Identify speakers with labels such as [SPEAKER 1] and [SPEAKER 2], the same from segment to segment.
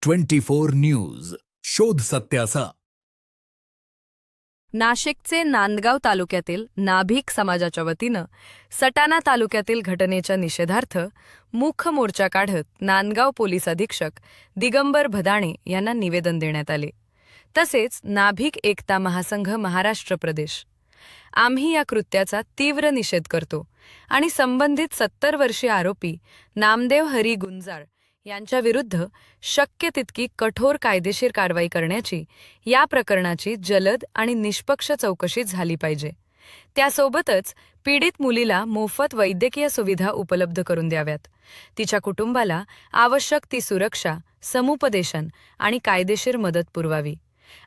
[SPEAKER 1] 24 news शोध सत्याचा।
[SPEAKER 2] नाशिकचे नांदगाव तालुक्यातील नाभिक समाजाच्या वतीनं सटाणा तालुक्यातील घटनेच्या निषेधार्थ मूक मोर्चा काढत नांदगाव पोलीस अधीक्षक दिगंबर भदाणे यांना निवेदन देण्यात आले। तसेच नाभिक एकता महासंघ महाराष्ट्र प्रदेश आम्ही या कृत्याचा तीव्र निषेध करतो आणि संबंधित 70 वर्षीय आरोपी नामदेव हरी गुंजाळ यांच्या विरुद्ध शक्य तितकी कठोर कायदेशीर कारवाई करण्याची, या प्रकरणाची जलद आणि निष्पक्ष चौकशी झाली पाहिजे। त्यासोबतच पीडित मुलीला मोफत वैद्यकीय सुविधा उपलब्ध करून द्याव्यात, तिच्या कुटुंबाला आवश्यक ती सुरक्षा, समुपदेशन आणि कायदेशीर मदत पुरवावी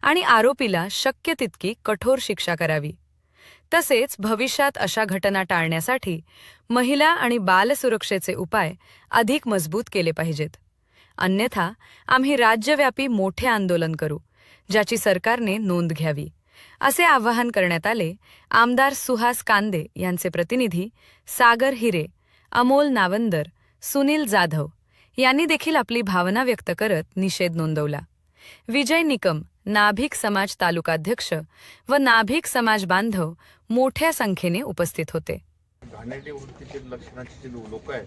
[SPEAKER 2] आणि आरोपीला शक्य तितकी कठोर शिक्षा करावी। तसेच भविष्यात अशा घटना टाळण्यासाठी महिला आणि बाल सुरक्षेचे उपाय अधिक मजबूत केले पाहिजेत। अन्यथा आम्ही राज्यव्यापी मोठे आंदोलन करू, ज्याची सरकारने नोंद घ्यावी, असे आवाहन करण्यात आले। आमदार सुहास कांदे यांचे प्रतिनिधी सागर हिरे, अमोल नावंदर, सुनील जाधव यांनी देखील आपली भावना व्यक्त करत निषेध नोंदवला। विजय निकम, नाभिक समाज तालुकाध्यक्ष व नाभिक समाज बांधव मोठ्या संख्येने उपस्थित होते।
[SPEAKER 3] घाणेरडी वृत्तीचे लक्षणाचे जे लोक आहेत,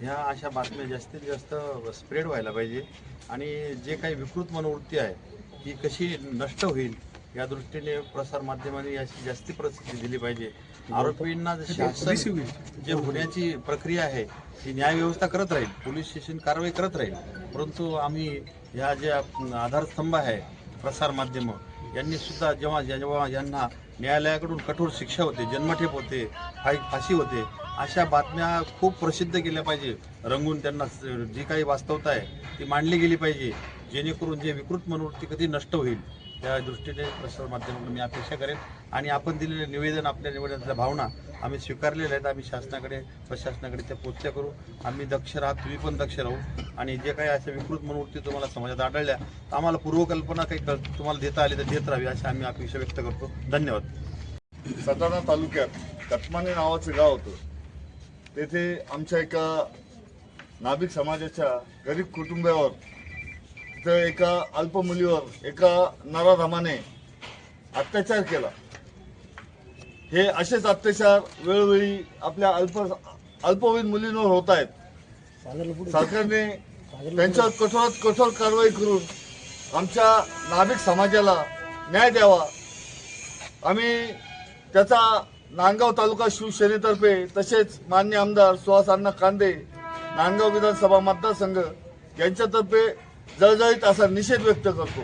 [SPEAKER 3] ह्या अशा बातम्या जास्तीत जास्त स्प्रेड व्हायला पाहिजे आणि जे काही विकृत मनोवृत्ती आहे ही कशी नष्ट होईल या दृष्टीने प्रसार माध्यमांनी याची जास्ती प्रसिद्धी दिली पाहिजे। आरोपींना शासन जे होण्याची प्रक्रिया आहे ती न्याय व्यवस्था करत राहील, पोलीस स्टेशन कारवाई करत राहील, परंतु आम्ही ह्या ज्या आधारस्तंभ आहे प्रसार माध्यम यांनी सुद्धा जेव्हा यांना न्यायालयाकडून कठोर शिक्षा होते, जन्मठेप होते, फाशी होते, अशा बातम्या खूप प्रसिद्ध केल्या पाहिजे। रंगून त्यांना जी काही वास्तवता आहे ती मांडली गेली पाहिजे, जेणेकरून जे विकृत मनोवृत्ती कधी नष्ट होईल त्या दृष्टीने प्रसार माध्यमातून मी अपेक्षा करेन। आणि आपण दिलेले निवेदन, आपल्या निवेदनाच्या भावना आम्ही स्वीकारलेल्या आहेत, आम्ही शासनाकडे प्रशासनाकडे त्या पोचल्या करू। आम्ही दक्ष राहू, तुम्ही पण दक्ष राहू आणि जे काही अशा विकृत मनोवृत्ती तुम्हाला समाजात आढळल्या तर आम्हाला पूर्वकल्पना काही तुम्हाला देता आली तर देत राहावी अशी आम्ही अपेक्षा व्यक्त करतो। धन्यवाद।
[SPEAKER 4] सटाणा तालुक्यात कटमाने नावाचं गाव होतं, तेथे आमच्या एका नाभिक समाजाच्या गरीब कुटुंबावर तिथं एका अल्प मुलीवर एका नराधमाने अत्याचार केला। हे असेच अत्याचार वेळोवेळी आपल्या अल्पवयीन मुलींवर होत आहेत। सरकारने त्यांच्यावर कठोरात कठोर कारवाई करून आमच्या नाभिक समाजाला न्याय द्यावा। आम्ही त्याचा नांदगाव तालुका शिवसेनेतर्फे तसेच माननीय आमदार सुहास अण्णा कांदे, नांदगाव विधानसभा मतदारसंघ यांच्यातर्फे जळजळीत असा निषेध व्यक्त करतो।